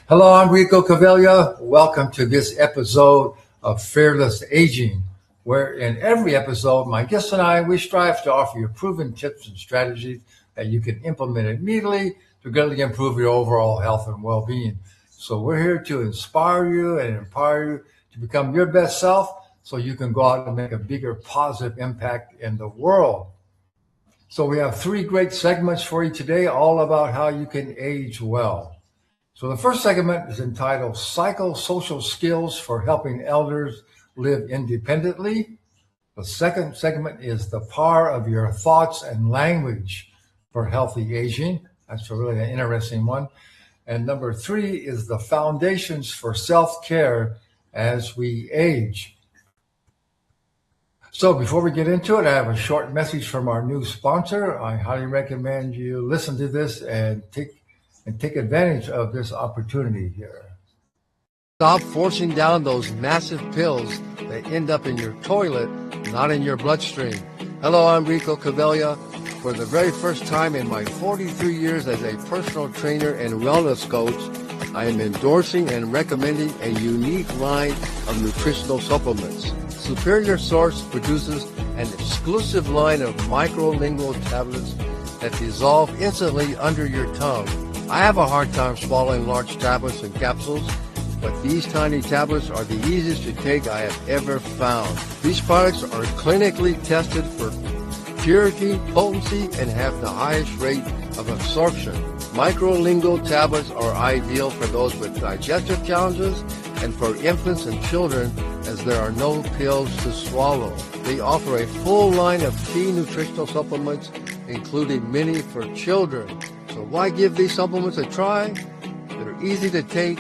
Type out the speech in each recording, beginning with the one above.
Hello, I'm Rico Cavella. Welcome to this episode of Fearless Aging, where in every episode, my guests and I, we strive to offer you proven tips and strategies that you can implement immediately to greatly improve your overall health and well-being. So we're here to inspire you and empower you to become your best self so you can go out and make a bigger positive impact in the world. So we have three great segments for you today, all about how you can age well. So the first segment is entitled Psychosocial Skills for Helping Elders Live Independently. The second segment is The Power of Your Thoughts and Language for Healthy Aging. That's a really an interesting one. And number three is The Foundations for Self-Care as We Age. So before we get into it, I have a short message from our new sponsor. I highly recommend you listen to this and take advantage of this opportunity here. Stop forcing down those massive pills that end up in your toilet, not in your bloodstream. Hello, I'm Rico Cavella. For the very first time in my 43 years as a personal trainer and wellness coach, I am endorsing and recommending a unique line of nutritional supplements. Superior Source produces an exclusive line of microlingual tablets that dissolve instantly under your tongue. I have a hard time swallowing large tablets and capsules, but these tiny tablets are the easiest to take I have ever found. These products are clinically tested for purity, potency, and have the highest rate of absorption. Microlingual tablets are ideal for those with digestive challenges and for infants and children, as there are no pills to swallow. They offer a full line of key nutritional supplements, including many for children. So why give these supplements a try? They're easy to take,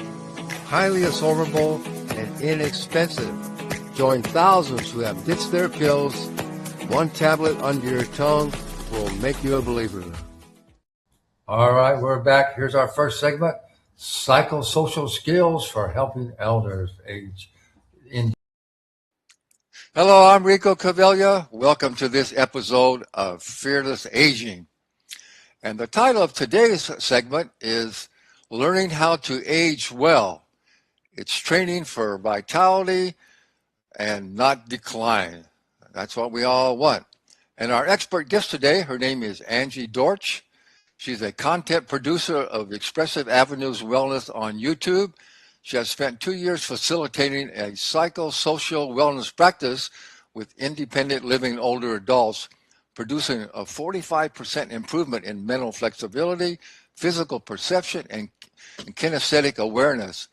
highly absorbable, and inexpensive. Join thousands who have ditched their pills. One tablet under your tongue will make you a believer. All right, we're back. Here's our first segment, Psychosocial Skills for Helping Elders Age. Hello, I'm Rico Cavella. Welcome to this episode of Fearless Aging. And the title of today's segment is Learning How to Age Well. It's training for vitality and not decline. That's what we all want. And our expert guest today, her name is Angie Dortch. She's a content producer of Expressive Avenues Wellness on YouTube. She has spent 2 years facilitating a psychosocial wellness practice with independent living older adults, producing a 45% improvement in mental flexibility, physical perception, and kinesthetic awareness,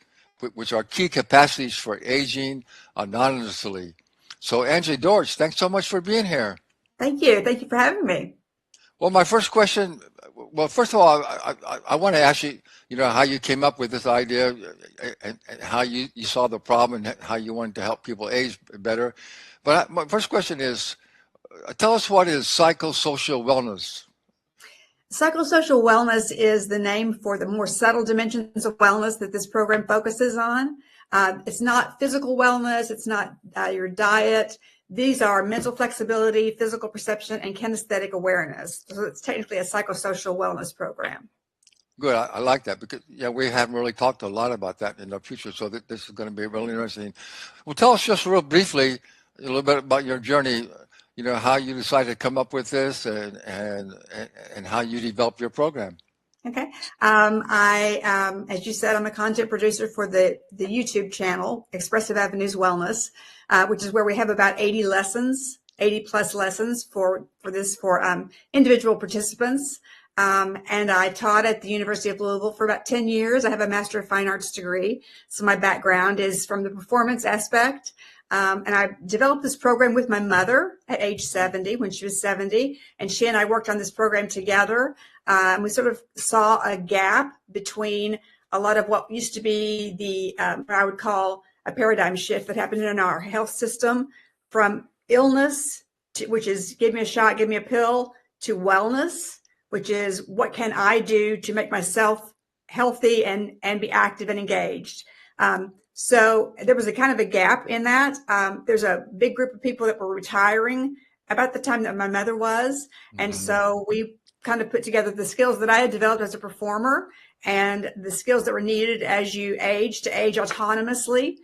which are key capacities for aging anonymously. So Angie Dortch, thanks so much for being here. Thank you. Thank you for having me. Well, my first question, first of all, I want to ask you, how you came up with this idea and how you saw the problem and how you wanted to help people age better. But my first question is, tell us what is psychosocial wellness? Psychosocial wellness is the name for the more subtle dimensions of wellness that this program focuses on. It's not physical wellness. It's not your diet. These are mental flexibility, physical perception, and kinesthetic awareness. So it's technically a psychosocial wellness program. Good. I like that because we haven't really talked a lot about that in the future. So this is going to be really interesting. Well, tell us just real briefly a little bit about your journey. How you decided to come up with this and how you developed your program. Okay. As you said, I'm a content producer for the YouTube channel, Expressive Avenues Wellness, which is where we have about 80 plus lessons for individual participants. And I taught at the University of Louisville for about 10 years. I have a Master of Fine Arts degree. So my background is from the performance aspect. And I developed this program with my mother at age 70, when she was 70, and she and I worked on this program together. We sort of saw a gap between a lot of what used to be I would call a paradigm shift that happened in our health system, from illness, which is give me a shot, give me a pill, to wellness, which is what can I do to make myself healthy and be active and engaged. So there was a kind of a gap in that. There's a big group of people that were retiring about the time that my mother was. And so we kind of put together the skills that I had developed as a performer and the skills that were needed as you age to age autonomously,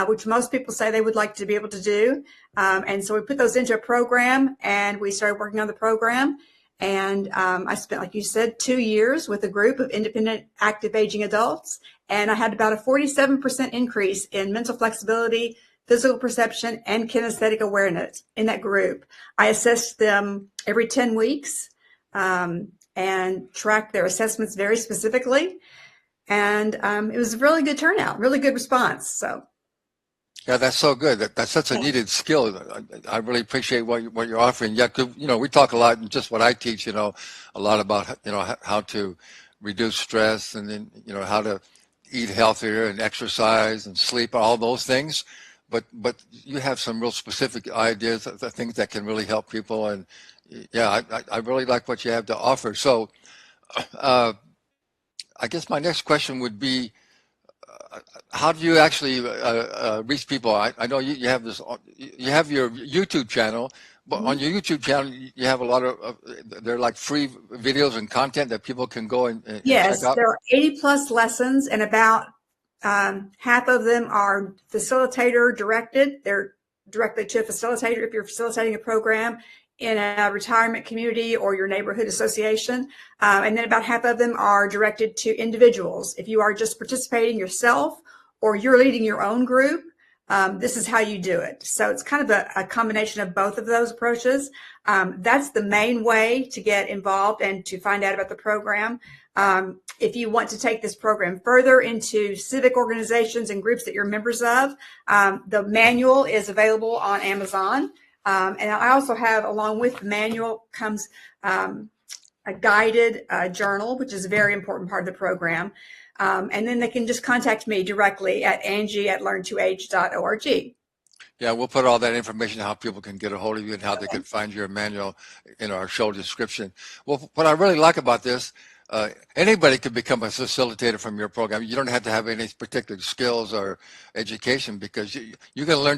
which most people say they would like to be able to do. And so we put those into a program, and we started working on the program. And I spent, like you said, 2 years with a group of independent, active aging adults. And I had about a 47% increase in mental flexibility, physical perception, and kinesthetic awareness in that group. I assessed them every 10 weeks and tracked their assessments very specifically. And it was a really good turnout, really good response. So. Yeah, that's so good. That's such a needed skill. I really appreciate what you're offering. Yeah, we talk a lot, and just what I teach, a lot about, how to reduce stress, and then, how to eat healthier and exercise and sleep, all those things. But you have some real specific ideas, the things that can really help people. And yeah, I really like what you have to offer. So I guess my next question would be, how do you actually reach people? I know you have you have your YouTube channel, but on your YouTube channel, you have a lot of, they're like free videos and content that people can go and yes, check out. There are 80 plus lessons, and about half of them are facilitator directed. They're directly to a facilitator if you're facilitating a program in a retirement community or your neighborhood association. And then about half of them are directed to individuals. If you are just participating yourself or you're leading your own group, this is how you do it. So it's kind of a combination of both of those approaches. That's the main way to get involved and to find out about the program. If you want to take this program further into civic organizations and groups that you're members of, the manual is available on Amazon. And I also have, along with the manual, comes a guided journal, which is a very important part of the program. And then they can just contact me directly at Angie@learn2age.org. Yeah, we'll put all that information, how people can get a hold of you and how they can find your manual in our show description. Well, what I really like about this, anybody could become a facilitator from your program. You don't have to have any particular skills or education, because you can learn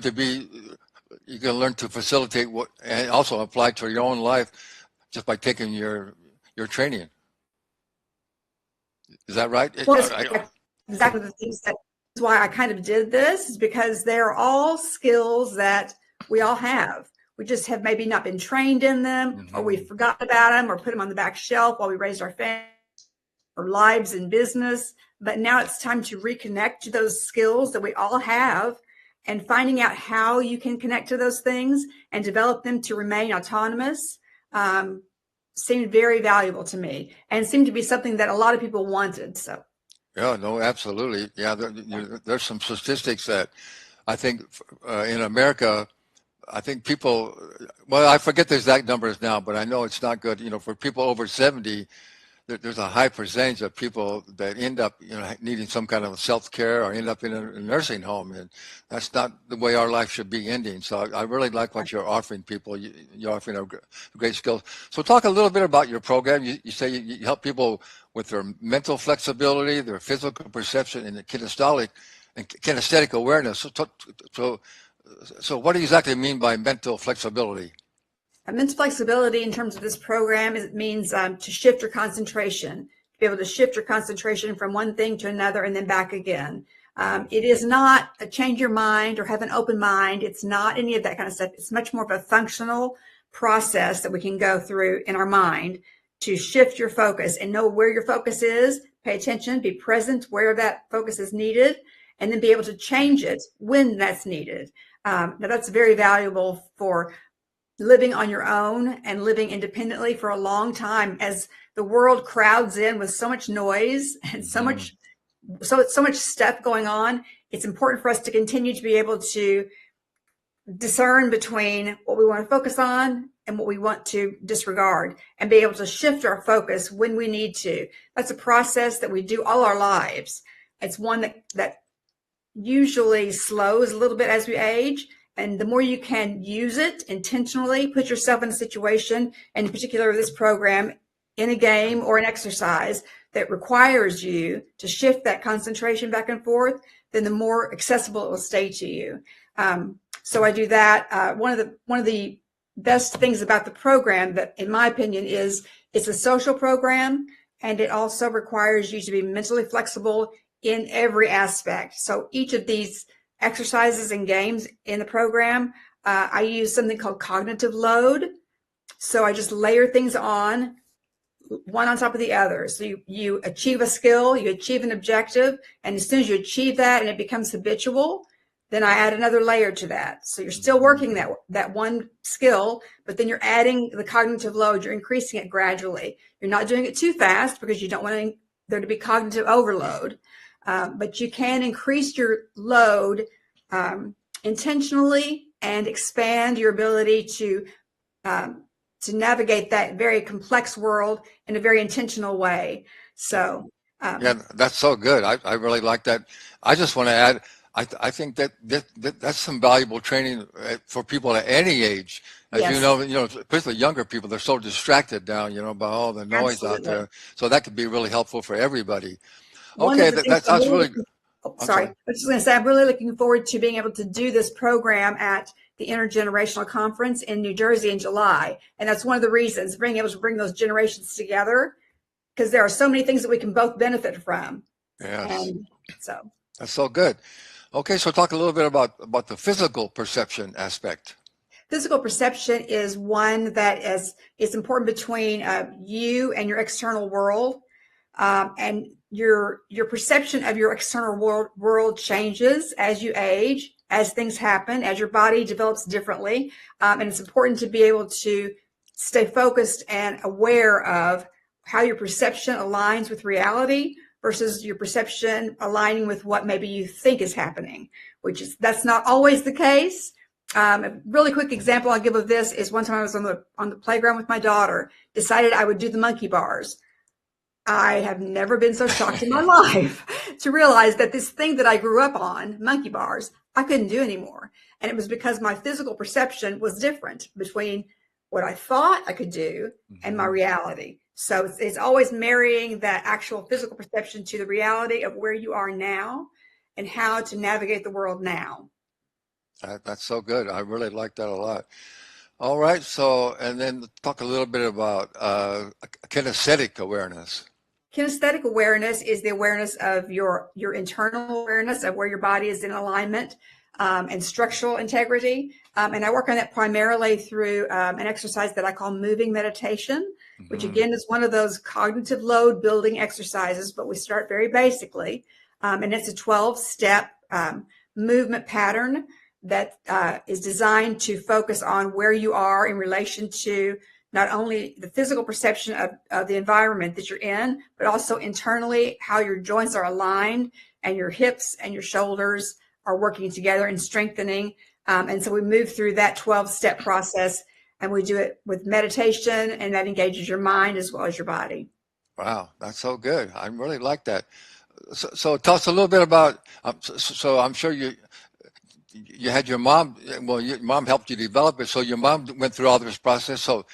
to facilitate and also apply to your own life just by taking your training. Is that right? Well, exactly the things that's why I kind of did this, is because they're all skills that we all have. We just have maybe not been trained in them, or we've forgotten about them, or put them on the back shelf while we raised our family or lives in business. But now it's time to reconnect to those skills that we all have, and finding out how you can connect to those things and develop them to remain autonomous seemed very valuable to me, and seemed to be something that a lot of people wanted. So. Yeah, no, absolutely. Yeah, there's some statistics that I think in America, I think people, well, I forget the exact numbers now, but I know it's not good. For people over 70, there's a high percentage of people that end up, needing some kind of self-care or end up in a nursing home, and that's not the way our life should be ending. So I really like what you're offering people. You're offering a great skills. So talk a little bit about your program. You say you help people with their mental flexibility, their physical perception, and the kinesthetic awareness. So what do you exactly mean by mental flexibility? Mental flexibility in terms of this program means to shift your concentration, to be able to shift your concentration from one thing to another and then back again. It is not a change your mind or have an open mind. It's not any of that kind of stuff. It's much more of a functional process that we can go through in our mind to shift your focus and know where your focus is, pay attention, be present where that focus is needed, and then be able to change it when that's needed. Now that's very valuable for living on your own and living independently for a long time, as the world crowds in with so much noise and so much stuff going on. It's important for us to continue to be able to discern between what we want to focus on and what we want to disregard, and be able to shift our focus when we need to. That's a process that we do all our lives. It's one that usually slows a little bit as we age. And the more you can use it intentionally, put yourself in a situation, and in particular this program, in a game or an exercise that requires you to shift that concentration back and forth, then the more accessible it will stay to you. So I do that. One of the best things about the program, that in my opinion, is it's a social program, and it also requires you to be mentally flexible in every aspect. So each of these exercises and games in the program, I use something called cognitive load. So I just layer things on, one on top of the other. So you achieve a skill, you achieve an objective, and as soon as you achieve that and it becomes habitual, then I add another layer to that. So you're still working that one skill, but then you're adding the cognitive load, you're increasing it gradually. You're not doing it too fast because you don't want there to be cognitive overload. But you can increase your load intentionally and expand your ability to navigate that very complex world in a very intentional way. So, Yeah, that's so good. I really like that. I just want to add, I think that's some valuable training for people at any age. As yes, you know, especially younger people, they're so distracted now, you know, by all the noise out absolutely. there. So that could be really helpful for everybody. One of Okay, the things that sounds really good. I'm sorry, sorry. I was just going to say, I'm really looking forward to being able to do this program at the Intergenerational Conference in New Jersey in July. And that's one of the reasons, being able to bring those generations together, because there are so many things that we can both benefit from. Yes, And so that's so good. Okay, so talk a little bit about the physical perception aspect. physical perception is one that is important between you and your external world. And your perception of your external world changes as you age, as things happen, as your body develops differently. And it's important to be able to stay focused and aware of how your perception aligns with reality versus your perception aligning with what maybe you think is happening, that's not always the case. A really quick example I'll give of this is one time I was on the playground with my daughter, decided I would do the monkey bars. I have never been so shocked in my life to realize that this thing that I grew up on, monkey bars, I couldn't do anymore. And it was because my physical perception was different between what I thought I could do and my reality. So it's always marrying that actual physical perception to the reality of where you are now and how to navigate the world now. That's so good. I really like that a lot. All right, so and then talk a little bit about kinesthetic awareness. Kinesthetic awareness is the awareness of your internal awareness of where your body is in alignment and structural integrity. And I work on that primarily through an exercise that I call moving meditation, which again is one of those cognitive load building exercises, but we start very basically. And it's a 12-step movement pattern that is designed to focus on where you are in relation to not only the physical perception of the environment that you're in, but also internally how your joints are aligned and your hips and your shoulders are working together and strengthening. And so we move through that 12-step process, and we do it with meditation, and that engages your mind as well as your body. Wow, that's so good. I really like that. So tell us a little bit about, so I'm sure you had your mom, well, your mom helped you develop it. So your mom went through all this process. So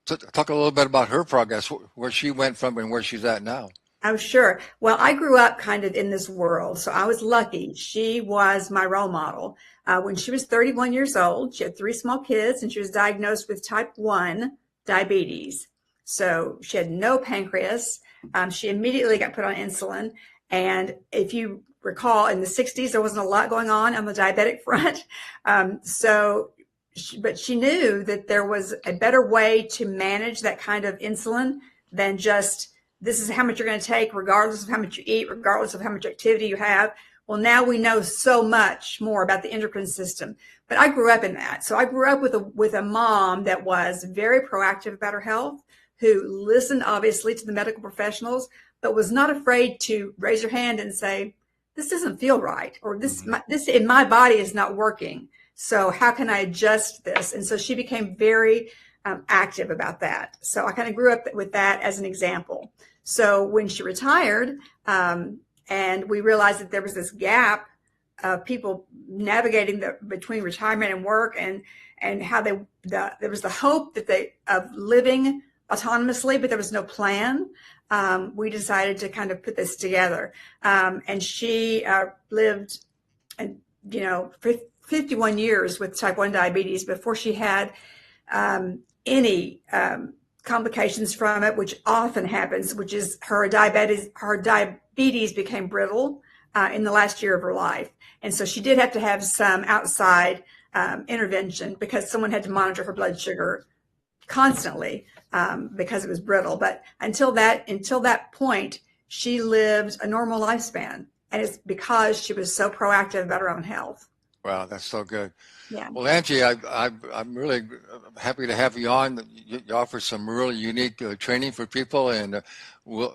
talk a little bit about her progress, where she went from and where she's at now. Oh, sure. Well, I grew up kind of in this world, so I was lucky. She was my role model. When she was 31 years old, she had 3 small kids, and she was diagnosed with type 1 diabetes. So she had no pancreas. She immediately got put on insulin. And if you recall, in the 60s, there wasn't a lot going on the diabetic front. But she knew that there was a better way to manage that kind of insulin than just, this is how much you're going to take, regardless of how much you eat, regardless of how much activity you have. Well, now we know so much more about the endocrine system. But I grew up in that. So I grew up with a mom that was very proactive about her health, who listened, obviously, to the medical professionals, but was not afraid to raise her hand and say, this doesn't feel right, or this in my body is not working. So how can I adjust this? And so she became very active about that. So I kind of grew up with that as an example. So when she retired, and we realized that there was this gap of people navigating between retirement and work, and how there was the hope of living autonomously, but there was no plan. We decided to kind of put this together. And she lived, 51 years with type 1 diabetes before she had any complications from it, which often happens, which is her diabetes became brittle in the last year of her life. And so she did have to have some outside intervention because someone had to monitor her blood sugar constantly because it was brittle. But until that point, she lived a normal lifespan. And it's because she was so proactive about her own health. Wow, that's so good. Yeah. Well, Angie, I'm really happy to have you on. You offer some really unique training for people, and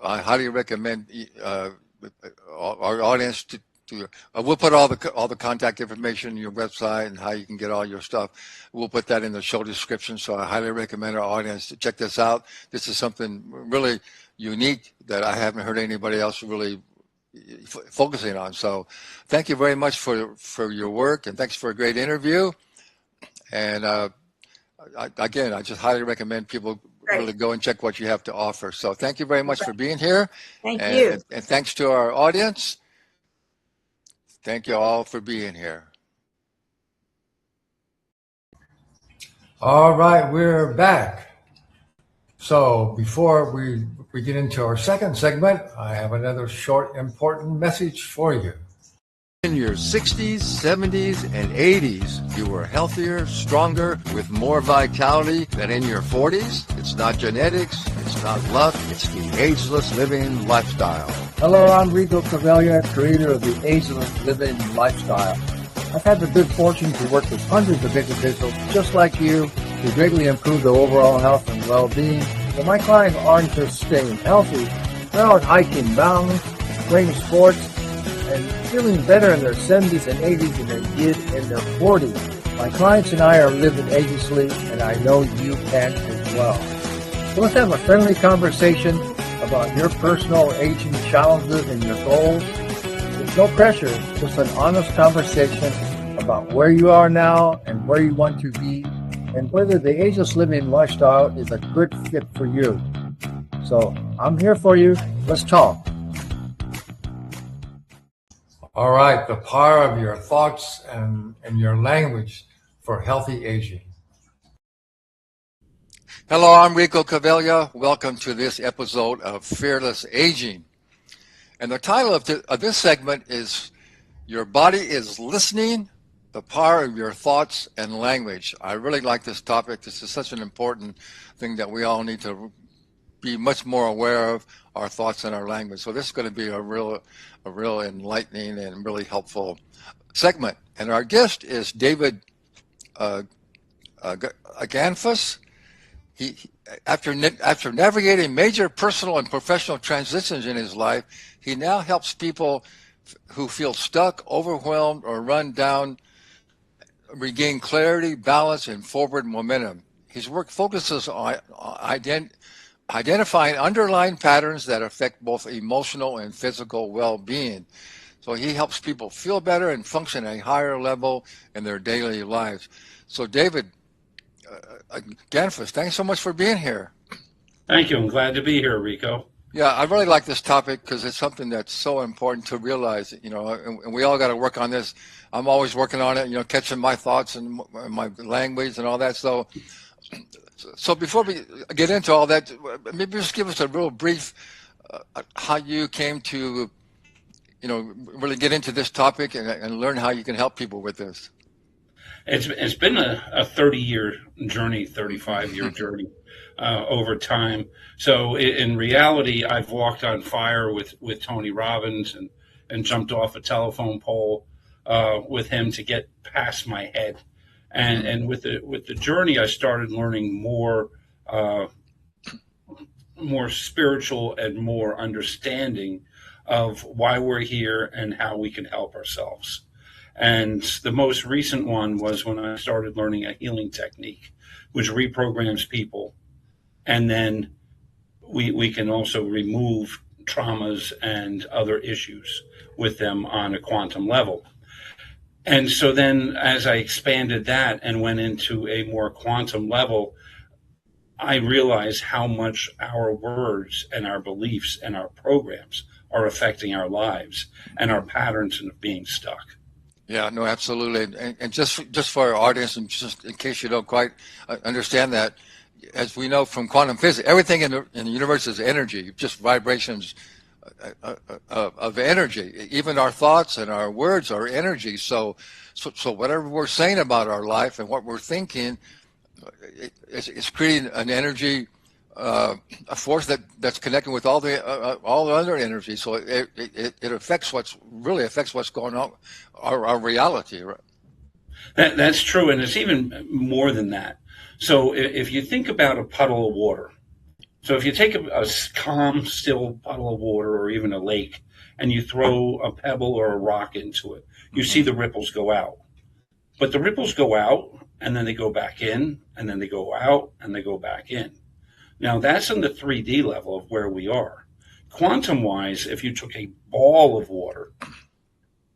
I highly recommend our audience to we'll put all the contact information, your website, and how you can get all your stuff. We'll put that in the show description. So I highly recommend our audience to check this out. This is something really unique that I haven't heard anybody else really focusing on. So thank you very much for your work, and thanks for a great interview. And I just highly recommend people really go and check what you have to offer. So thank you very much for being here. Thank you. And thanks to our audience. Thank you all for being here. All right, we're back. So before we get into our second segment, I have another short, important message for you. In your 60s, 70s, and 80s, you were healthier, stronger, with more vitality than in your 40s. It's not genetics, it's not luck, it's the ageless living lifestyle. Hello, I'm Rico Cavaglia, creator of the Ageless Living Lifestyle. I've had the good fortune to work with hundreds of individuals just like you to greatly improve their overall health and well-being. But my clients aren't just staying healthy, they're out hiking mountains, playing sports, and feeling better in their 70s and 80s than they did in their 40s. My clients and I are living agelessly, and I know you can as well. So let's have a friendly conversation about your personal aging challenges and your goals. There's no pressure, just an honest conversation about where you are now and where you want to be, and whether the ageless living lifestyle is a good fit for you. So I'm here for you. Let's talk. All right, the power of your thoughts and your language for healthy aging. Hello, I'm Rico Cavaglia. Welcome to this episode of Fearless Aging. And the title of this segment is Your Body is Listening, the Power of Your Thoughts and Language. I really like this topic. This is such an important thing that we all need to be much more aware of, our thoughts and our language. So this is going to be a real enlightening and really helpful segment. And our guest is David Gansfuss. He, after navigating major personal and professional transitions in his life, he now helps people who feel stuck, overwhelmed, or run down regain clarity, balance, and forward momentum. His work focuses on identifying underlying patterns that affect both emotional and physical well-being. So he helps people feel better and function at a higher level in their daily lives. So David Gansfuss, thanks so much for being here. Thank you. I'm glad to be here, Rico. Yeah, I really like this topic because it's something that's so important to realize, and we all got to work on this. I'm always working on it, catching my thoughts and my language and all that. So before we get into all that, maybe just give us a real brief how you came to, really get into this topic and learn how you can help people with this. It's been a 30-year journey, 35-year journey over time. So in reality, I've walked on fire with Tony Robbins and jumped off a telephone pole with him to get past my head. And with the journey, I started learning more spiritual and more understanding of why we're here and how we can help ourselves. And the most recent one was when I started learning a healing technique, which reprograms people. And then we can also remove traumas and other issues with them on a quantum level. And so then as I expanded that and went into a more quantum level, I realized how much our words and our beliefs and our programs are affecting our lives and our patterns of being stuck. Yeah, no, absolutely. And just for our audience, and just in case you don't quite understand that, as we know from quantum physics, everything in the universe is energy, just vibrations of energy. Even our thoughts and our words are energy. So whatever we're saying about our life and what we're thinking, it's creating an energy, a force that's connecting with all the other energy. So it affects what's going on, our reality. Right? That's true, and it's even more than that. So if you think about a puddle of water, so if you take a calm, still puddle of water or even a lake, and you throw a pebble or a rock into it, you see the ripples go out. But the ripples go out, and then they go back in, and then they go out, and they go back in. Now, that's on the 3D level of where we are. Quantum-wise, if you took a ball of water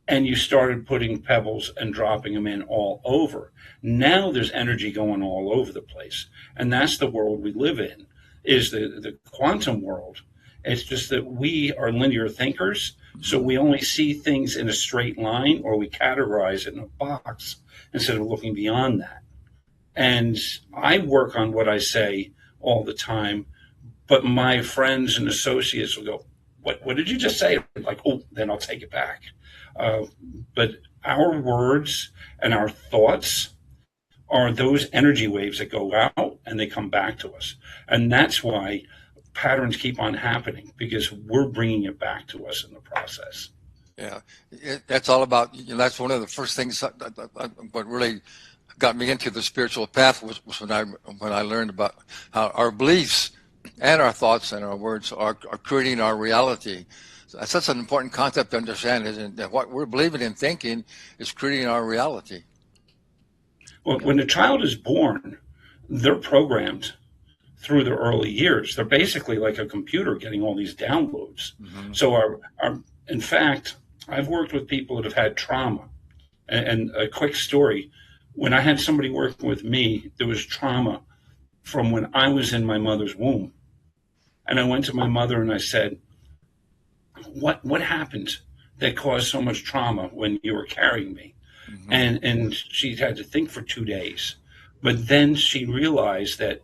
and you started putting pebbles and dropping them in all over, now there's energy going all over the place. And that's the world we live in, is the quantum world. It's just that we are linear thinkers, so we only see things in a straight line, or we categorize it in a box instead of looking beyond that. And I work on what I say all the time, but my friends and associates will go, what did you just say? I'm like, oh, then I'll take it back. But our words and our thoughts are those energy waves that go out and they come back to us. And that's why patterns keep on happening, because we're bringing it back to us in the process. Yeah, that's all about, that's one of the first things what really got me into the spiritual path was when I learned about how our beliefs and our thoughts and our words are creating our reality. So that's such an important concept to understand, isn't it? That what we're believing and thinking is creating our reality. Well, when a child is born, they're programmed through their early years. They're basically like a computer getting all these downloads. Mm-hmm. So in fact, I've worked with people that have had trauma. And a quick story, when I had somebody working with me, there was trauma from when I was in my mother's womb. And I went to my mother and I said, what happened that caused so much trauma when you were carrying me? Mm-hmm. And she had to think for 2 days. But then she realized that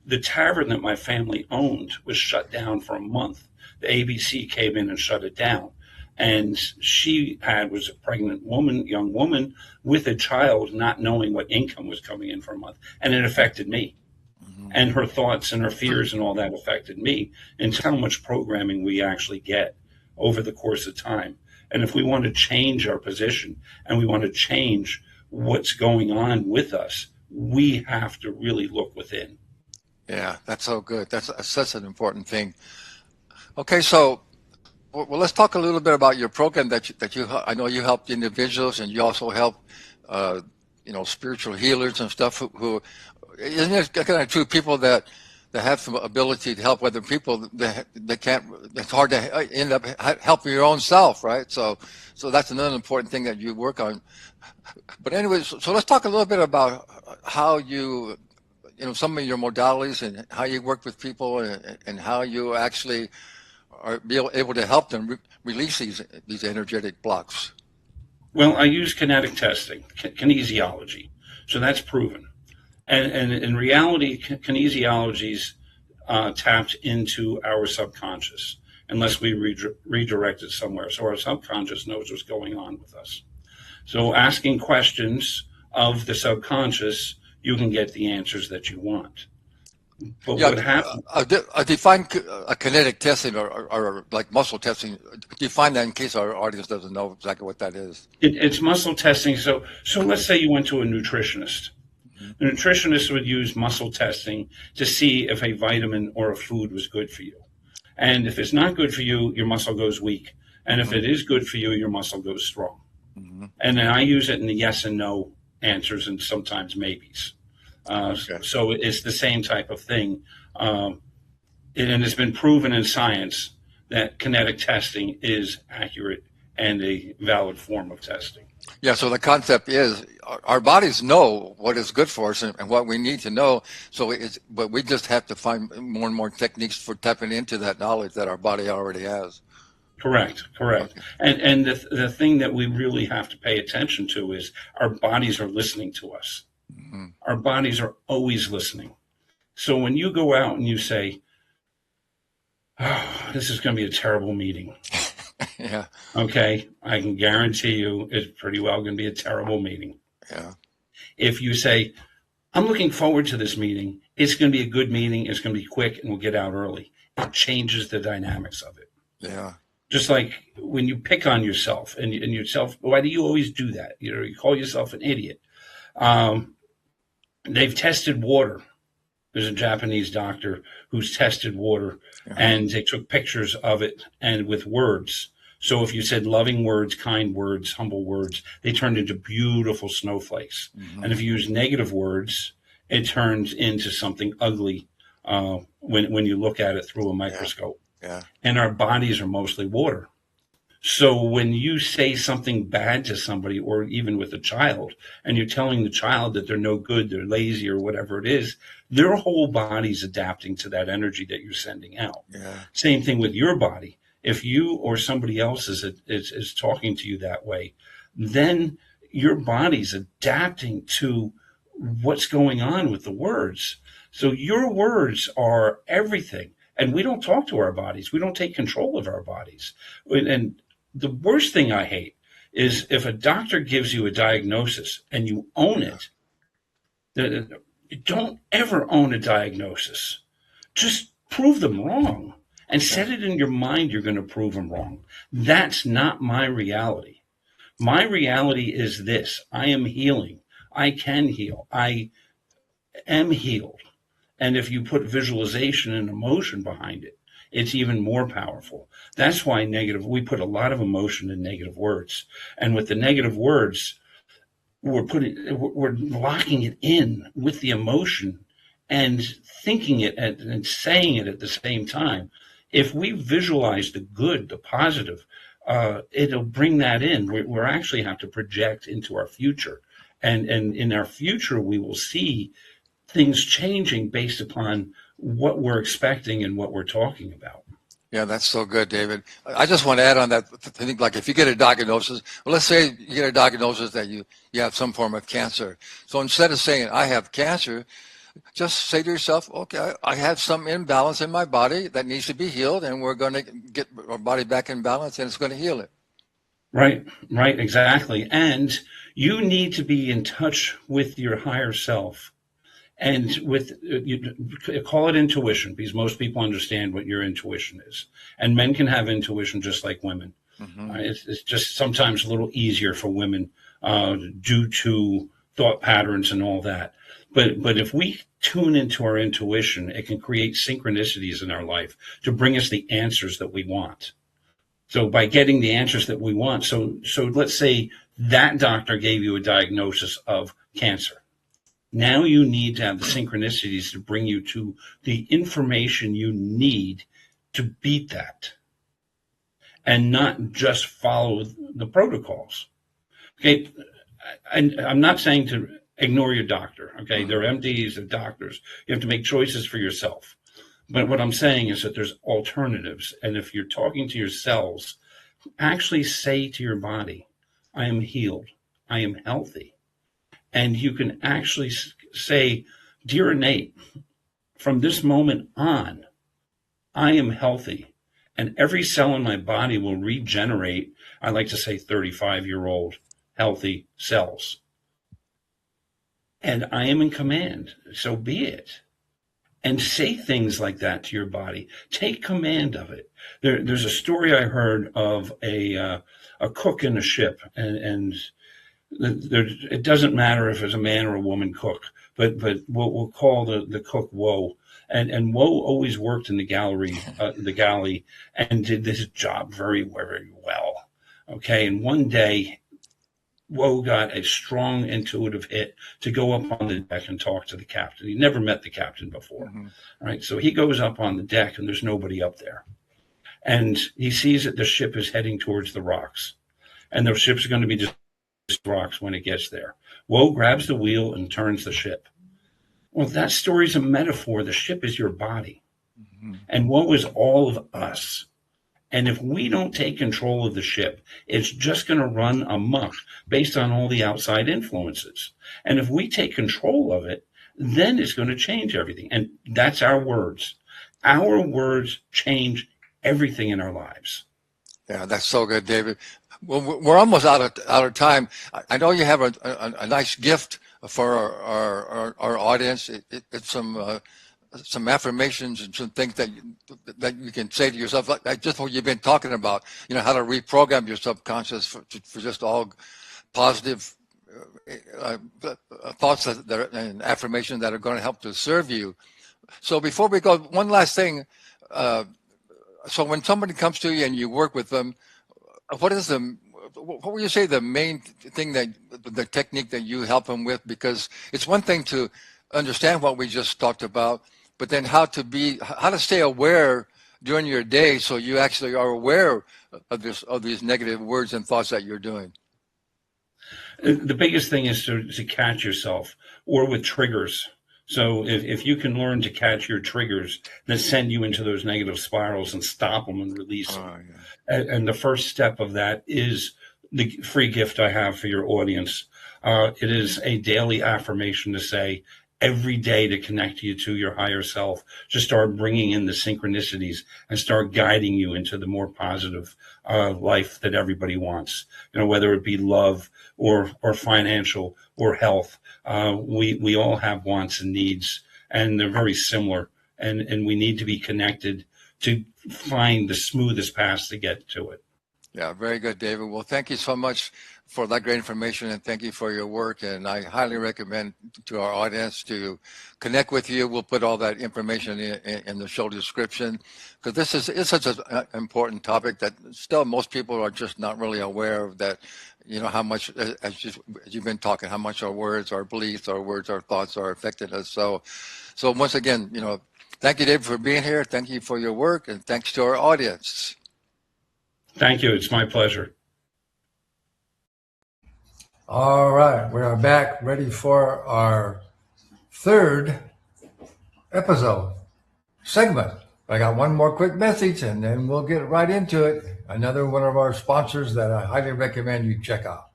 the tavern that my family owned was shut down for a month. The ABC came in and shut it down. And she was a pregnant woman, young woman, with a child, not knowing what income was coming in for a month. And it affected me. Mm-hmm. And her thoughts and her fears and all that affected me. And how much programming we actually get over the course of time. And if we want to change our position and we want to change what's going on with us, we have to really look within. Yeah, that's so good. That's such an important thing. Okay, so well, let's talk a little bit about your program that you I know you help individuals, and you also help spiritual healers and stuff who isn't it kind of true, people that have some ability to help other people that can't, it's hard to end up helping your own self, right? So that's another important thing that you work on. But anyways, so let's talk a little bit about how you some of your modalities and how you work with people and how you actually are able to help them release these energetic blocks. Well, I use kinetic testing, kinesiology. So that's proven. And in reality, kinesiology's tapped into our subconscious unless we redirect it somewhere. So our subconscious knows what's going on with us. So asking questions of the subconscious, you can get the answers that you want. But what happens? Define a kinetic testing or like muscle testing. Define that in case our audience doesn't know exactly what that is. It's muscle testing. So let's say you went to a nutritionist. The nutritionist would use muscle testing to see if a vitamin or a food was good for you. And if it's not good for you, your muscle goes weak. And if it is good for you, your muscle goes strong. Mm-hmm. And then I use it in the yes and no answers and sometimes maybes. Okay. So it's the same type of thing. And it's been proven in science that kinetic testing is accurate and a valid form of testing. Yeah, so the concept is our bodies know what is good for us and what we need to know. But we just have to find more and more techniques for tapping into that knowledge that our body already has. Correct. Okay. And the thing that we really have to pay attention to is our bodies are listening to us. Mm-hmm. Our bodies are always listening. So when you go out and you say, oh, this is going to be a terrible meeting. Yeah. Okay. I can guarantee you it's pretty well going to be a terrible meeting. Yeah. If you say, I'm looking forward to this meeting, it's going to be a good meeting. It's going to be quick and we'll get out early. It changes the dynamics of it. Yeah. Just like when you pick on yourself and yourself, why do you always do that? You call yourself an idiot. They've tested water. There's a Japanese doctor who's tested water, and they took pictures of it and with words. So if you said loving words, kind words, humble words, they turned into beautiful snowflakes. And if you use negative words, it turns into something ugly when you look at it through a microscope. Yeah. And our bodies are mostly water. So when you say something bad to somebody, or even with a child, and you're telling the child that they're no good, they're lazy, or whatever it is, their whole body's adapting to that energy that you're sending out. Yeah. Same thing with your body. If you or somebody else is talking to you that way, then your body's adapting to what's going on with the words. So your words are everything. And we don't talk to our bodies. We don't take control of our bodies. And the worst thing I hate is if a doctor gives you a diagnosis and you own it. Don't ever own a diagnosis. Just prove them wrong and set it in your mind you're going to prove them wrong. That's not my reality. My reality is this. I am healing. I can heal. I am healed. And if you put visualization and emotion behind it, it's even more powerful. That's why we put a lot of emotion in negative words. And with the negative words, we're locking it in with the emotion and thinking it and saying it at the same time. If we visualize the good, the positive, it'll bring that in. We're actually have to project into our future. And in our future, we will see things changing based upon what we're expecting and what we're talking about. Yeah, that's so good, David. I just want to add on that. I think, like, if you get a diagnosis, well, let's say you get a diagnosis that you have some form of cancer. So instead of saying, I have cancer, just say to yourself, okay, I have some imbalance in my body that needs to be healed, and we're going to get our body back in balance, and it's going to heal it. Right, exactly. And you need to be in touch with your higher self. And you call it intuition, because most people understand what your intuition is. And men can have intuition just like women. It's just sometimes a little easier for women due to thought patterns and all that. But if we tune into our intuition, it can create synchronicities in our life to bring us the answers that we want. So by getting the answers that we want, so let's say that doctor gave you a diagnosis of cancer. Now you need to have the synchronicities to bring you to the information you need to beat that, and not just follow the protocols. Okay, and I'm not saying to ignore your doctor. Okay, they're MDs, they're doctors. You have to make choices for yourself. But what I'm saying is that there's alternatives, and if you're talking to your cells, actually say to your body, I am healed, I am healthy. And you can actually say, dear innate, from this moment on, I am healthy. And every cell in my body will regenerate, I like to say 35-year-old healthy cells. And I am in command, so be it. And say things like that to your body. Take command of it. There's a story I heard of a cook in a ship, and it doesn't matter if it's a man or a woman cook, but we'll call the cook Woe. And Woe always worked in the galley, and did this job very, very well. Okay, and one day, Woe got a strong intuitive hit to go up on the deck and talk to the captain. He never met the captain before. All right, so he goes up on the deck, and there's nobody up there. And he sees that the ship is heading towards the rocks, and the ship's going to be just rocks when it gets there. Woe grabs the wheel and turns the ship. Well, that story's a metaphor. The ship is your body. And Woe is all of us. And if we don't take control of the ship, it's just going to run amok based on all the outside influences. And if we take control of it, then it's going to change everything. And that's our words. Our words change everything in our lives. Yeah, that's so good, David. Well, we're almost out of time. I know you have a nice gift for our audience. It's some affirmations and some things that you can say to yourself, like just what you've been talking about. How to reprogram your subconscious for just all positive thoughts and affirmations that are going to help to serve you. So before we go, one last thing. So when somebody comes to you and you work with them, what would you say the main thing the technique that you help them with? Because it's one thing to understand what we just talked about, but then how to stay aware during your day so you actually are aware of these negative words and thoughts that you're doing. The biggest thing is to catch yourself, or with triggers. So if you can learn to catch your triggers that send you into those negative spirals and stop them and release them. Yeah. And the first step of that is the free gift I have for your audience. It is a daily affirmation to say every day, to connect you to your higher self, to start bringing in the synchronicities and start guiding you into the more positive life that everybody wants, whether it be love or financial or health. We all have wants and needs, and they're very similar, and we need to be connected to find the smoothest path to get to it. Yeah, very good, David. Well, thank you so much for that great information, and thank you for your work. And I highly recommend to our audience to connect with you. We'll put all that information in the show description, because this is such an important topic that still most people are just not really aware of, that how much, as you've been talking, how much our words, our beliefs, our words, our thoughts are affecting us. So once again, thank you, David, for being here. Thank you for your work, and thanks to our audience. Thank you. It's my pleasure. All right. We are back ready for our third segment. I got one more quick message and then we'll get right into it. Another one of our sponsors that I highly recommend you check out.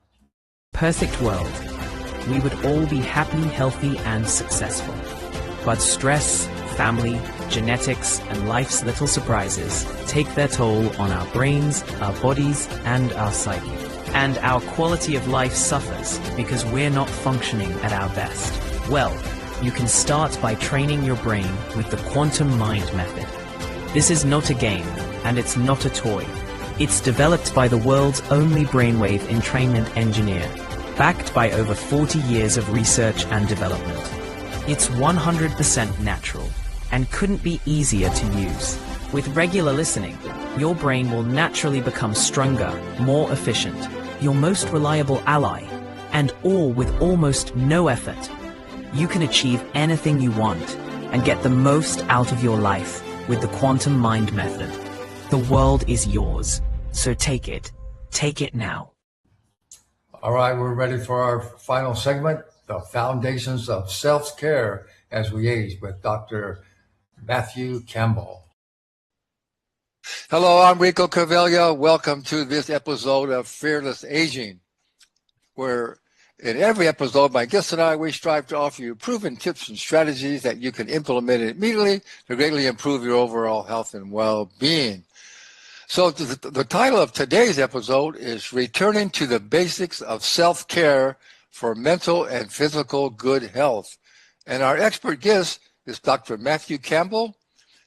Perfect world. We would all be happy, healthy, and successful. But stress, family, genetics, and life's little surprises take their toll on our brains, our bodies, and our psyche. And our quality of life suffers because we're not functioning at our best. Well, you can start by training your brain with the Quantum Mind method. This is not a game, and it's not a toy. It's developed by the world's only brainwave entrainment engineer, backed by over 40 years of research and development. It's 100% natural and couldn't be easier to use. With regular listening, your brain will naturally become stronger, more efficient, your most reliable ally, and all with almost no effort. You can achieve anything you want and get the most out of your life with the Quantum Mind method. The world is yours, so take it. Take it now. All right, we're ready for our final segment, the foundations of self-care as we age, with Dr. Matthew Campbell. Hello, I'm Rico Cavella. Welcome to this episode of Fearless Aging, where in every episode, my guests and I, we strive to offer you proven tips and strategies that you can implement immediately to greatly improve your overall health and well-being. So the title of today's episode is Returning to the Basics of Self-Care for Mental and Physical Good Health. And our expert guest is Dr. Matthew Campbell.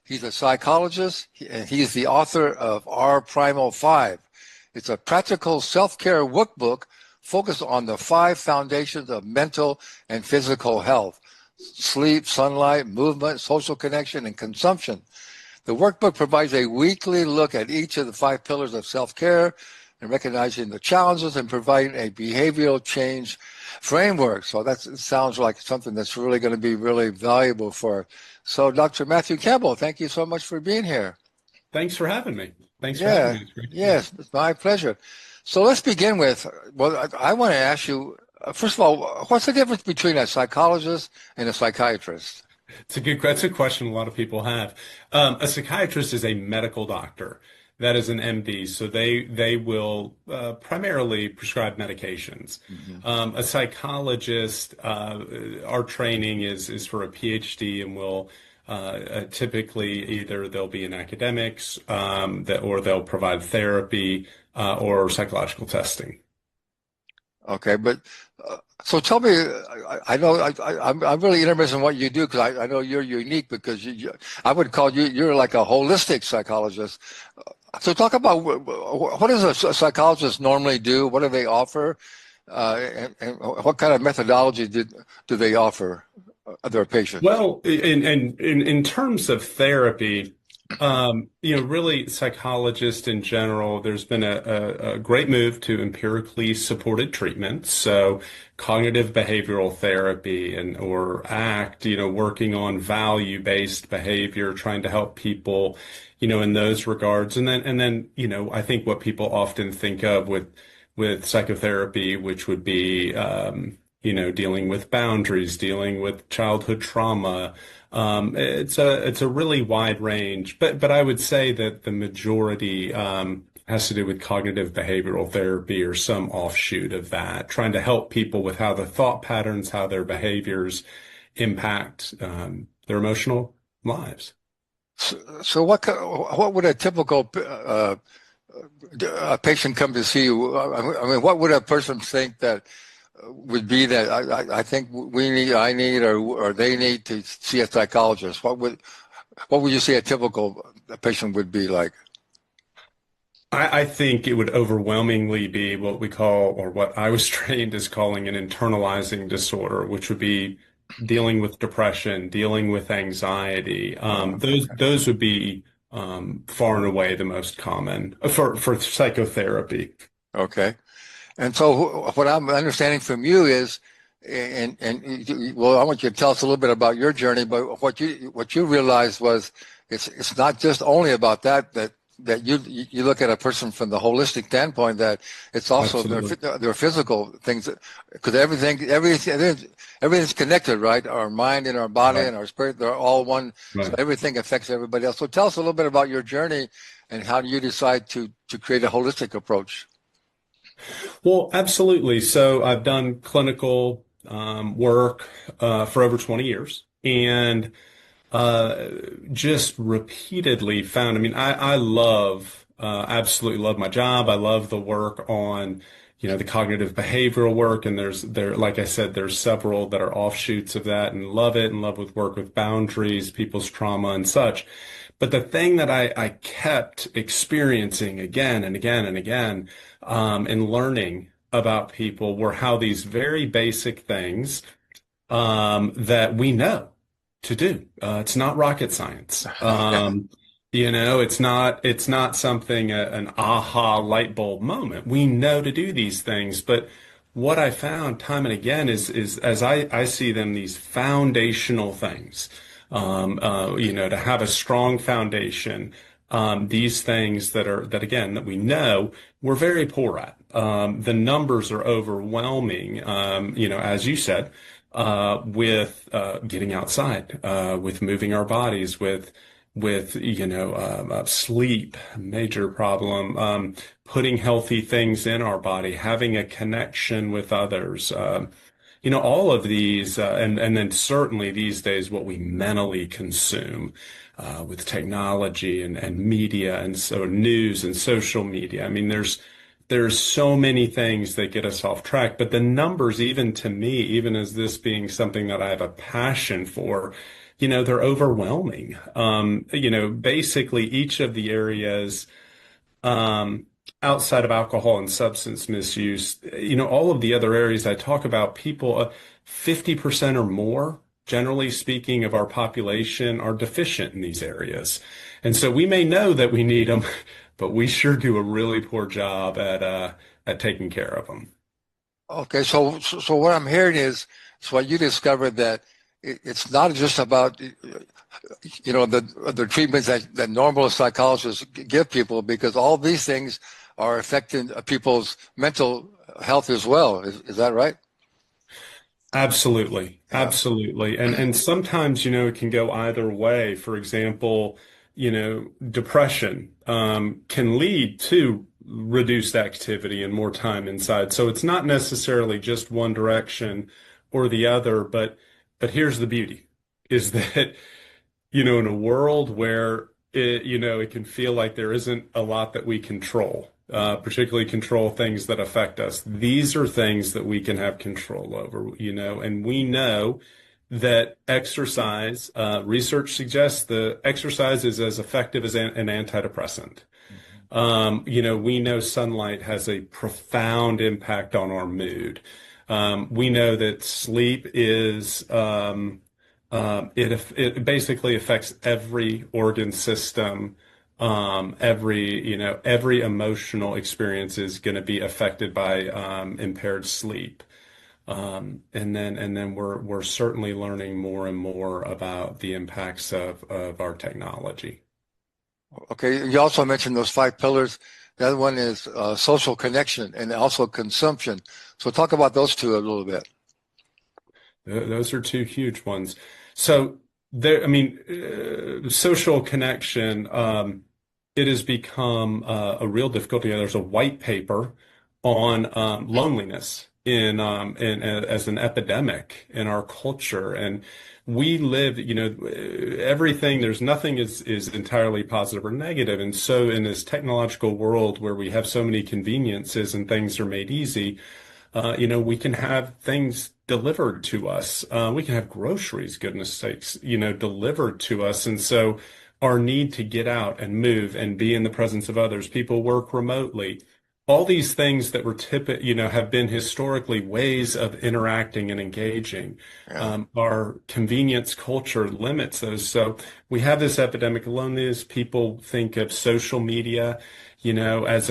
He's a psychologist, and he's the author of Our Primal 5. It's a practical self-care workbook focused on the 5 foundations of mental and physical health: sleep, sunlight, movement, social connection, and consumption. The workbook provides a weekly look at each of the 5 pillars of self-care and recognizing the challenges and providing a behavioral change framework. So that sounds like something that's really going to be really valuable for. So Dr. Matthew Campbell, thank you so much for being here. Thanks for having me. Thanks for having me. Yes, it's my pleasure. So let's begin with, well, I want to ask you, first of all, what's the difference between a psychologist and a psychiatrist? That's a good question a lot of people have. A psychiatrist is a medical doctor. that is an MD. So they will primarily prescribe medications. A psychologist, our training is for a PhD, and will typically either they'll be in academics, or they'll provide therapy or psychological testing. Okay, but so tell me, I know I'm really interested in what you do, because I know you're unique, because I would call you're like a holistic psychologist. So talk about what does a psychologist normally do? What do they offer? And what kind of methodology do they offer their patients? Well, in terms of therapy, really psychologists in general, there's been a great move to empirically supported treatment. So cognitive behavioral therapy or ACT, working on value-based behavior, trying to help people, in those regards. And then, I think what people often think of with psychotherapy, which would be, dealing with boundaries, dealing with childhood trauma. It's a really wide range, but I would say that the majority has to do with cognitive behavioral therapy or some offshoot of that, trying to help people with how their thought patterns, how their behaviors impact their emotional lives. So what would a typical patient come to see you? I mean, what would a person think that would be that I think I need or they need to see a psychologist? What would you say a typical patient would be like? I think it would overwhelmingly be what we call, or what I was trained as calling, an internalizing disorder, which would be dealing with depression, dealing with anxiety. Those would be far and away the most common for psychotherapy. Okay. And so what I'm understanding from you is, and well, I want you to tell us a little bit about your journey, but what you realized was it's not just only about that you look at a person from the holistic standpoint, that it's also their physical things, because everything's connected, right? Our mind and our body and our spirit, they're all one. Right. So everything affects everybody else. So tell us a little bit about your journey and how you decide to create a holistic approach. Well, absolutely. So I've done clinical work for over 20 years, and just repeatedly found, I absolutely love my job. I love the work on, the cognitive behavioral work. And like I said, there's several that are offshoots of that, and love it, and love with work with boundaries, people's trauma and such. But the thing that I kept experiencing again and again and again, and learning about people, were how these very basic things that we know to do. It's not rocket science. It's not something, an aha light bulb moment. We know to do these things, but what I found time and again is as I see them, these foundational things, to have a strong foundation, these things that we know we're very poor at. The numbers are overwhelming, as you said, with getting outside, with moving our bodies, with sleep, major problem, putting healthy things in our body, having a connection with others, all of these, and then certainly these days what we mentally consume with technology and media, and so news and social media. There's so many things that get us off track, but the numbers, even to me, even as this being something that I have a passion for, they're overwhelming. Basically each of the areas, outside of alcohol and substance misuse, all of the other areas I talk about, people, 50% or more, generally speaking, of our population are deficient in these areas. And so we may know that we need them, but we sure do a really poor job at taking care of them. Okay, so what I'm hearing is, so you discovered that it's not just about, the treatments that normal psychologists give people, because all these things are affecting people's mental health as well. Is that right? Absolutely. Absolutely. And sometimes, it can go either way. For example, depression can lead to reduced activity and more time inside. So it's not necessarily just one direction or the other, but here's the beauty is that, in a world where it can feel like there isn't a lot that we control, particularly control things that affect us. These are things that we can have control over, and we know that exercise, research suggests the exercise is as effective as an antidepressant. We know sunlight has a profound impact on our mood. We know that sleep is, it basically affects every organ system. Every emotional experience is going to be affected by impaired sleep. And then we're certainly learning more and more about the impacts of our technology. Okay, you also mentioned those 5 pillars. The other one is social connection and also consumption. So talk about those 2 a little bit. Those are 2 huge ones. So social connection, it has become a real difficulty. There's a white paper on loneliness as an epidemic in our culture, and we live, everything. There's nothing is entirely positive or negative, and so in this technological world where we have so many conveniences and things are made easy, we can have things delivered to us. We can have groceries, goodness sakes, delivered to us, and so our need to get out and move and be in the presence of others. People work remotely. All these things that were have been historically ways of interacting and engaging. Yeah. Our convenience culture limits those. So we have this epidemic of loneliness. People think of social media, as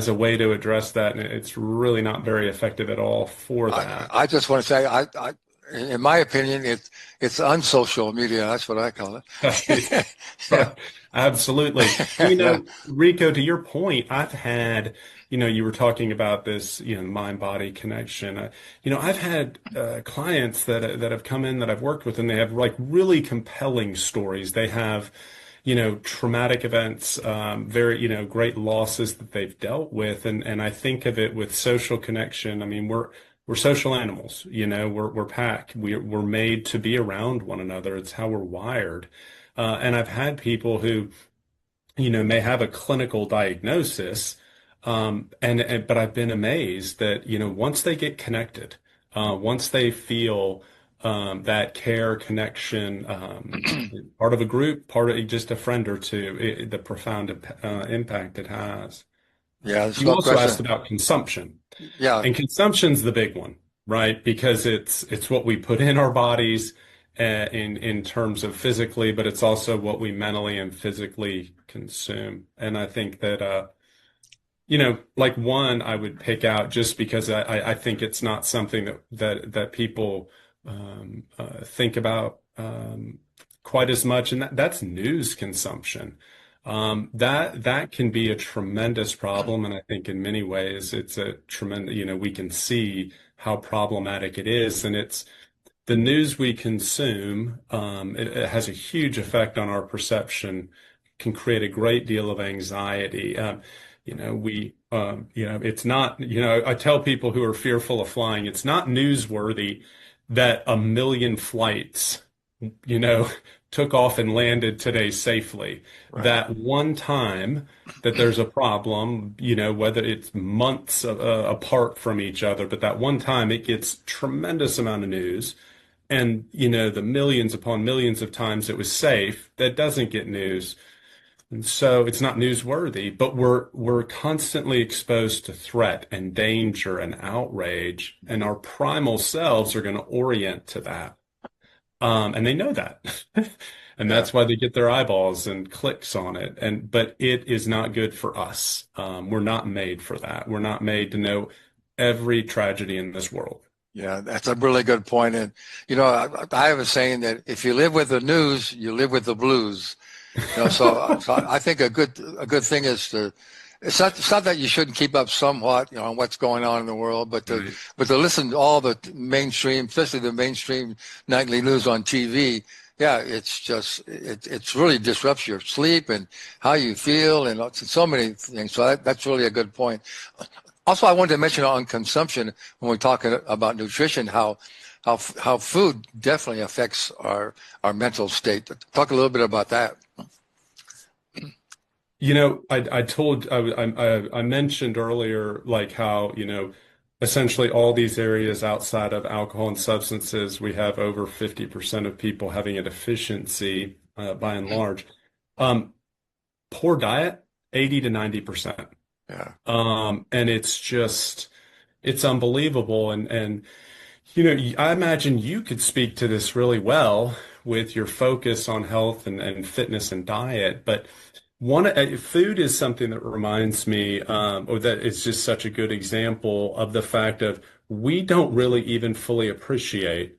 a way to address that, and it's really not very effective at all for that. I just want to say, in my opinion, it's unsocial media. That's what I call it. Yeah, absolutely. Rico, to your point, I've had, you were talking about this, mind-body connection. I've had clients that have come in that I've worked with, and they have like really compelling stories. They have, traumatic events, very, great losses that they've dealt with, and I think of it with social connection. I mean, we're social animals, we're pack. We're made to be around one another. It's how we're wired. And I've had people who, may have a clinical diagnosis, but I've been amazed that, once they get connected, once they feel that care, connection, part of a group, part of just a friend or two, the profound impact it has. Yeah, you also asked about consumption. Yeah. And consumption's the big one, right? Because it's what we put in our bodies in terms of physically, but it's also what we mentally and physically consume. And I think that, like one I would pick out just because I think it's not something that people think about quite as much, and that's news consumption. That can be a tremendous problem, and I think in many ways it's a tremendous, we can see how problematic it is, and it's the news we consume. It has a huge effect on our perception, can create a great deal of anxiety. It's not, I tell people who are fearful of flying, it's not newsworthy that 1 million flights, took off and landed today safely. Right. That one time that there's a problem, whether it's months apart from each other, but that one time it gets tremendous amount of news. And, the millions upon millions of times it was safe, that doesn't get news. And so it's not newsworthy, but we're constantly exposed to threat and danger and outrage, and our primal selves are going to orient to that. And they know that. And that's why they get their eyeballs and clicks on it. But it is not good for us. We're not made for that. We're not made to know every tragedy in this world. Yeah, that's a really good point. And, I have a saying that if you live with the news, you live with the blues. So I think a good thing is to, it's not that you shouldn't keep up somewhat, on what's going on in the world, but to listen to all the mainstream, especially the mainstream nightly news on TV, yeah, it's just it's really disrupts your sleep and how you feel and so many things. So that's really a good point. Also, I wanted to mention on consumption when we're talking about nutrition, how food definitely affects our mental state. Talk a little bit about that. I mentioned earlier, like how, essentially all these areas outside of alcohol and substances, we have over 50% of people having a deficiency, by and large. Um, Poor diet, 80 to 90%. Yeah. And it's unbelievable. I imagine you could speak to this really well with your focus on health and fitness and diet. But food is something that reminds me, or that is just such a good example of the fact of we don't really even fully appreciate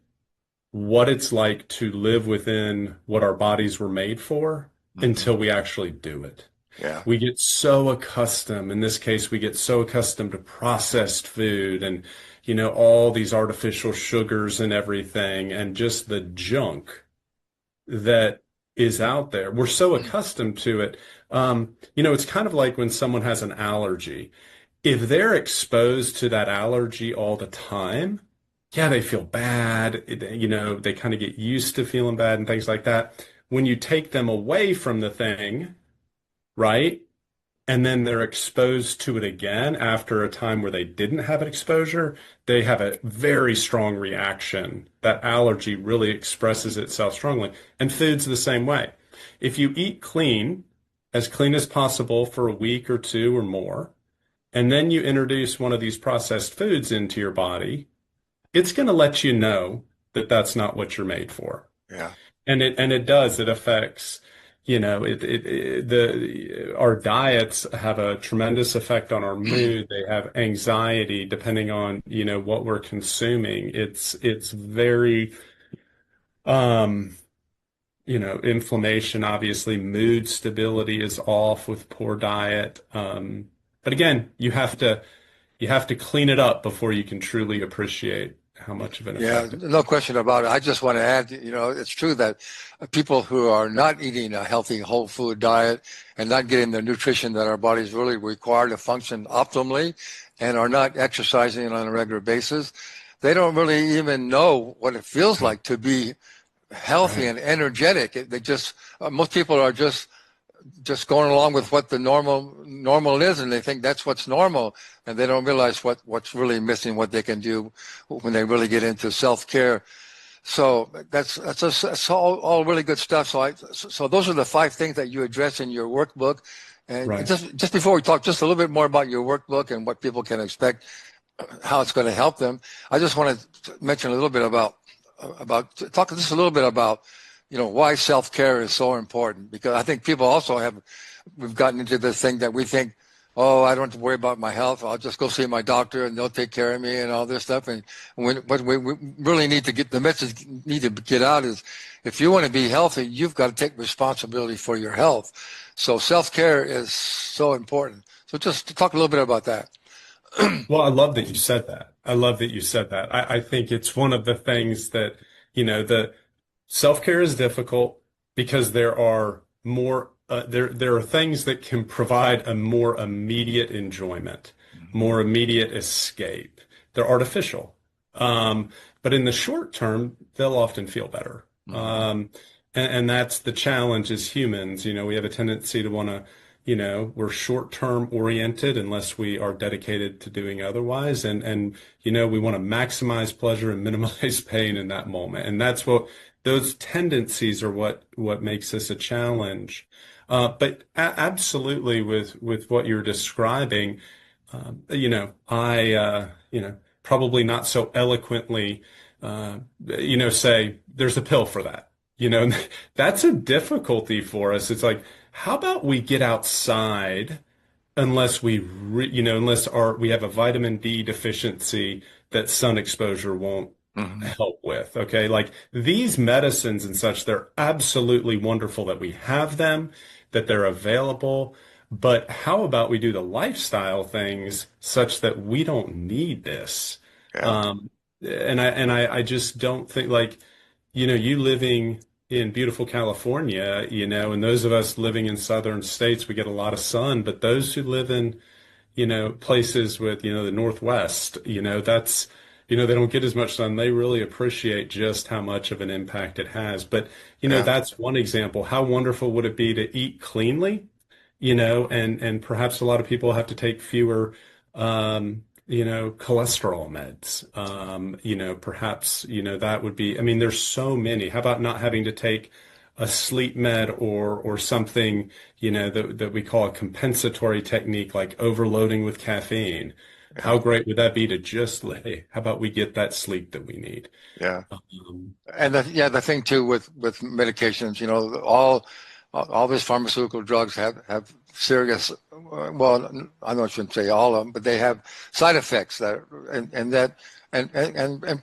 what it's like to live within what our bodies were made for until we actually do it. Yeah. We get so accustomed, in this case, we get so accustomed to processed food and, all these artificial sugars and everything, and just the junk that is out there. We're so accustomed to it. It's kind of like when someone has an allergy. If they're exposed to that allergy all the time, yeah, they feel bad. They kind of get used to feeling bad and things like that. When you take them away from the thing, right? And then they're exposed to it again after a time where they didn't have an exposure, they have a very strong reaction. That allergy really expresses itself strongly. And food's the same way. If you eat as clean as possible for a week or two or more, and then you introduce one of these processed foods into your body, it's going to let you know that that's not what you're made for. Yeah. And it does. It affects, our diets have a tremendous effect on our mood. They have anxiety depending on, what we're consuming. It's very, inflammation, obviously, mood stability is off with poor diet. But again, you have to clean it up before you can truly appreciate how much of an effect. Yeah, no question about it. I just want to add, it's true that people who are not eating a healthy whole food diet and not getting the nutrition that our bodies really require to function optimally and are not exercising on a regular basis, they don't really even know what it feels like to be healthy and energetic. They just, most people are just going along with what the normal is, and they think that's what's normal, and they don't realize what's really missing, what they can do when they really get into self-care. So that's all really good stuff. So those are the 5 things that you address in your workbook. And Right. just before we talk just a little bit more about your workbook and what people can expect, how it's going to help them, I just want to mention a little bit talk just a little bit about why self-care is so important, because I think people also we've gotten into this thing that we think, oh, I don't have to worry about my health. I'll just go see my doctor and they'll take care of me and all this stuff. And what we really need to the message need to get out is, if you want to be healthy, you've got to take responsibility for your health. So self-care is so important. So just talk a little bit about that. Well, I love that you said that. I think it's one of the things that, the self-care is difficult because there are there are things that can provide a more immediate enjoyment, more immediate escape. They're artificial. But in the short term, they'll often feel better. And that's the challenge as humans. We have a tendency to want to, we're short-term oriented unless we are dedicated to doing otherwise. And we want to maximize pleasure and minimize pain in that moment. And that's those tendencies are what makes this a challenge. But absolutely with what you're describing, I probably not so eloquently, say there's a pill for that. That's a difficulty for us. It's like, how about we get outside unless we have a vitamin D deficiency that sun exposure won't help with. Okay. Like these medicines and such, they're absolutely wonderful that we have them, that they're available. But how about we do the lifestyle things such that we don't need this? Yeah. And I just don't think, like, you living in beautiful California, and those of us living in southern states, we get a lot of sun, but those who live in, places with, the Northwest, they don't get as much sun. They really appreciate just how much of an impact it has. But, Yeah. that's one example. How wonderful would it be to eat cleanly, and perhaps a lot of people have to take fewer, cholesterol meds. Perhaps, that would be, I mean, there's so many. How about not having to take a sleep med or something, that we call a compensatory technique, like overloading with caffeine? How great would that be to just lay? How about we get that sleep that we need? Yeah. Um, And the thing too with medications, all these pharmaceutical drugs have serious, well, I know I shouldn't say all of them, but they have side effects and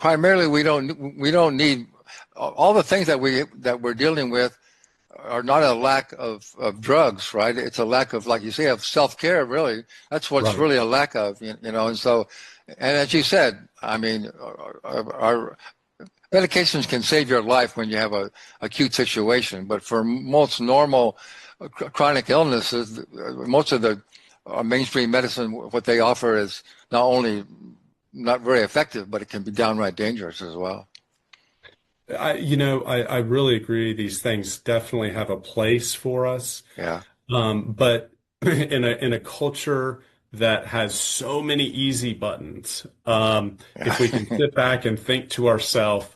primarily we don't need all the things that we're dealing with are not a lack of drugs, right? It's a lack of, like you say, of self-care, really. That's what's Right. really a lack of, and so, and as you said, I mean, our medications can save your life when you have a acute situation, but for most normal chronic illnesses, most of the mainstream medicine, what they offer is not only not very effective, but it can be downright dangerous as well. I really agree. These things definitely have a place for us. Yeah. But in a culture that has so many easy buttons, if we can sit back and think to ourselves,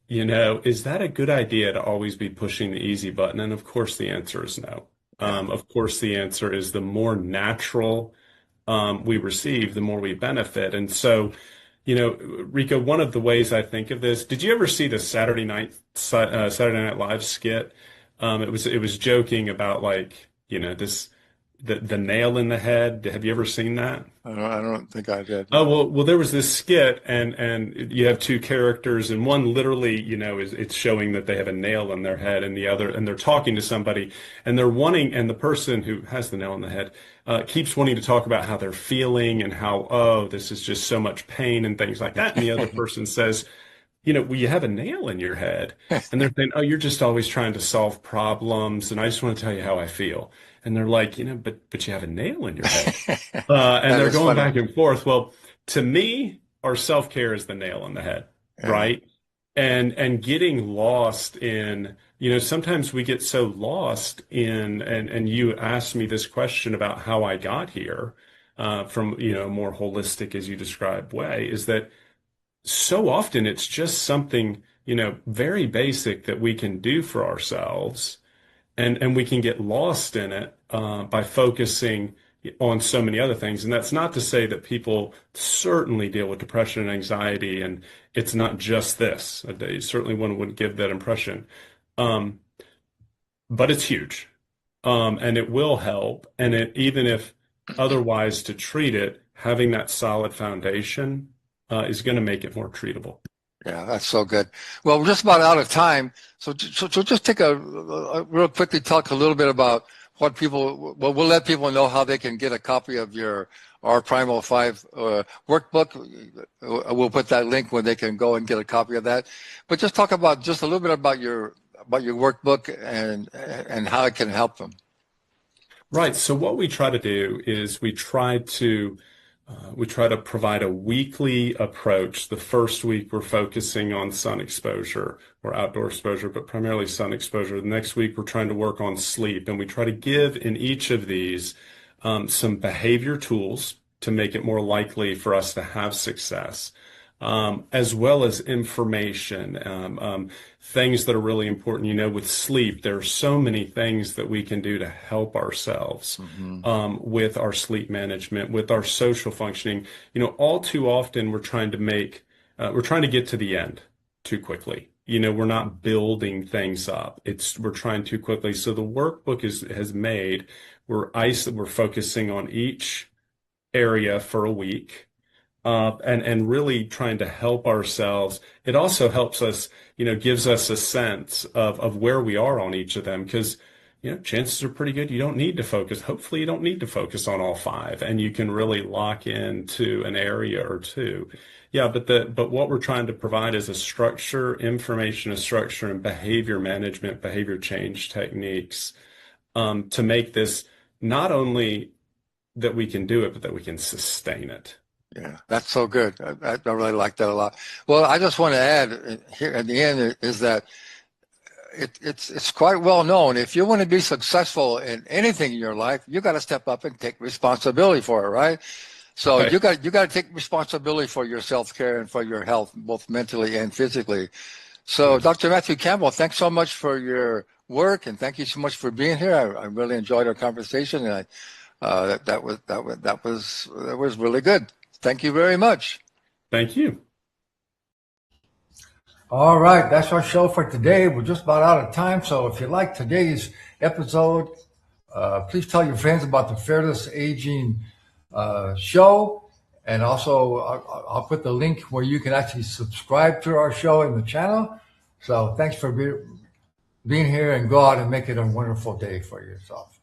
is that a good idea to always be pushing the easy button? And of course, the answer is no. Of course, the answer is the more natural we receive, the more we benefit. And so, Rico, one of the ways I think of this, did you ever see the Saturday Night Live skit? It was joking about, like, the nail in the head. Have you ever seen that? I don't think I did. Oh, well, there was this skit, and you have two characters, and one literally, it's showing that they have a nail in their head, and the other, and they're talking to somebody, and the person who has the nail in the head keeps wanting to talk about how they're feeling and how, oh, this is just so much pain and things like that. And the other person says, well, you have a nail in your head. And they're saying, oh, you're just always trying to solve problems, and I just want to tell you how I feel. And they're like, but you have a nail in your head. And they're going back and forth. Well, to me, our self-care is the nail in the head, right? And getting lost in, sometimes we get so lost in, and you asked me this question about how I got here, from, a more holistic, as you described, way, is that so often it's just something, very basic that we can do for ourselves. And we can get lost in it by focusing on so many other things. And that's not to say that people certainly deal with depression and anxiety, and it's not just this. Certainly one wouldn't give that impression. But it's huge. And it will help. And even if otherwise to treat it, having that solid foundation is going to make it more treatable. Yeah, that's so good. Well, we're just about out of time. So just take a real quickly talk a little bit about we'll let people know how they can get a copy of our Primal 5 workbook. We'll put that link where they can go and get a copy of that. But just talk about just a little bit about your workbook and how it can help them. Right. So what we try to do is we try to provide a weekly approach. The first week, we're focusing on sun exposure or outdoor exposure, but primarily sun exposure. The next week, we're trying to work on sleep. And we try to give in each of these some behavior tools to make it more likely for us to have success, as well as information, things that are really important. With sleep, there are so many things that we can do to help ourselves with our sleep management, with our social functioning. All too often we're trying to get to the end too quickly. We're not building things up. We're trying too quickly. So the workbook has made, we're focusing on each area for a week. And really trying to help ourselves. It also helps us, gives us a sense of where we are on each of them. Because, chances are pretty good you don't need to focus. Hopefully you don't need to focus on all five, and you can really lock into an area or two. Yeah, but what we're trying to provide is a structure, information, a structure, and behavior management, behavior change techniques, to make this not only that we can do it, but that we can sustain it. Yeah, that's so good. I really like that a lot. Well, I just want to add here at the end is that it's quite well known. If you want to be successful in anything in your life, you got to step up and take responsibility for it, right? So Right. you got to take responsibility for your self-care and for your health, both mentally and physically. So, Yes. Dr. Matthew Campbell, thanks so much for your work, and thank you so much for being here. I really enjoyed our conversation, and that was really good. Thank you very much. Thank you. All right, that's our show for today. We're just about out of time. So if you like today's episode, please tell your friends about the Fearless Aging show. And also, I'll put the link where you can actually subscribe to our show in the channel. So thanks for being here, and go out and make it a wonderful day for yourself.